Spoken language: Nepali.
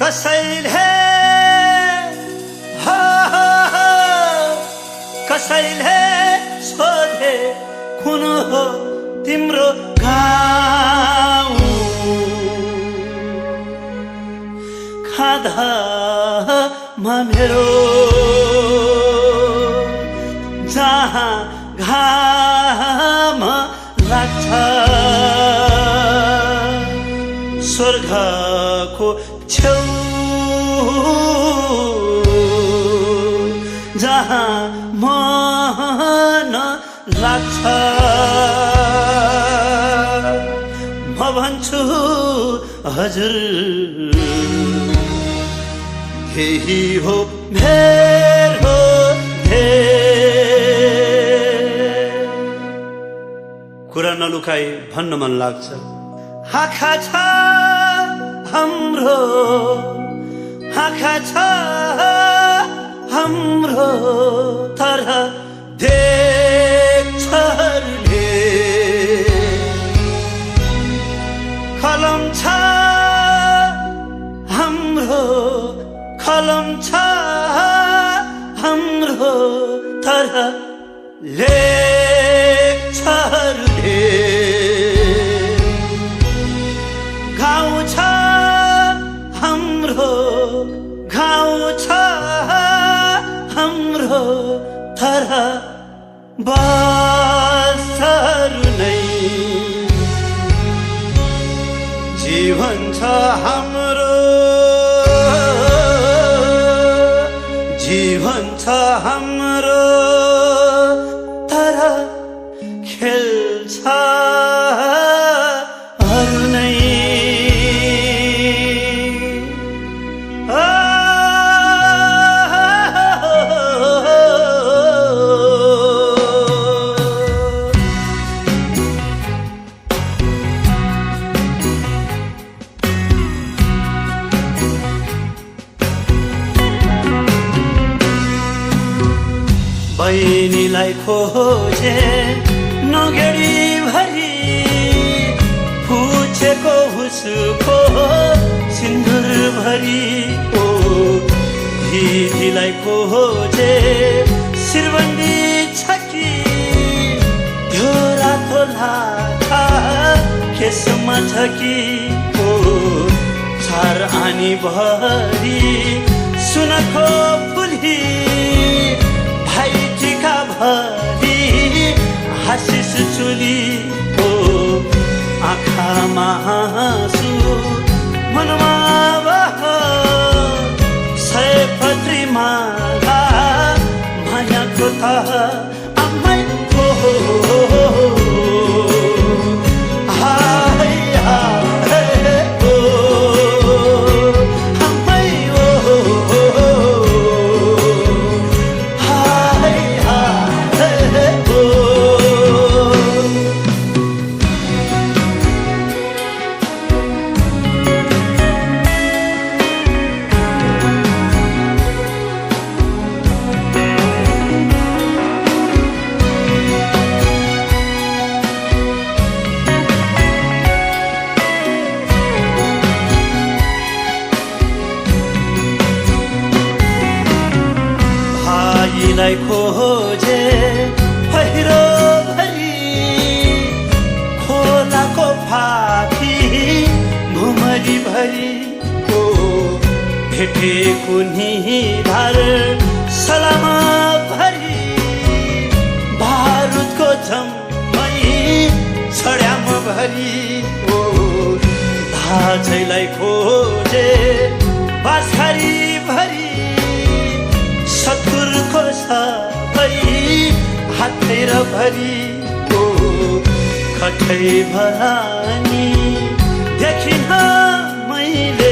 कसैले कसैले सोधे कुन हो तिम्रो गाउँ खादामा मेरो जहाँ घाम लाग्छ स्वर्गको छेउ जहाँ मन लाग्छ म भन्छु हजुर यही हो मेरो कुरा नलुकाई भन्न मन लाग्छ आँखा छ हाम्रो आँखा छ हाम्रो तर देख्छहरूले कलम छ हाम्रो कलम छ हाम्रो तर लेख्छहरूले गाउँ छ हाम्रो गाउँ छ हाम्रो तर बसहरू नै जीवन छ हाम्रो जीवन छ हाम्रो तर खेल्छ अरू नै बहिनीलाई खोजे नगेडी भरी पुछेको उसको सिन्दुर भरी ओ दिदीलाई खोजे शिरबन्दी छकी त्यो रातो लाखा केसमा छकी ओ चार आनी भरी सुनको फुली टिका भरी आशिष चुली हो आँखामा हाँसु मनमा सयपत्री माला मायाको त आमै हो भाइलाई खोजे पहिरो भरी खोलाको फापी घुमरी भरी ओ भेटेको निधार सलामा भरी बारुदको झम्मै छड्याम भरी ओ भाजैलाई खोजे बाँसरी भरी सतुरको सबै हातेर भरी ओ कठै भरानी देखिन मैले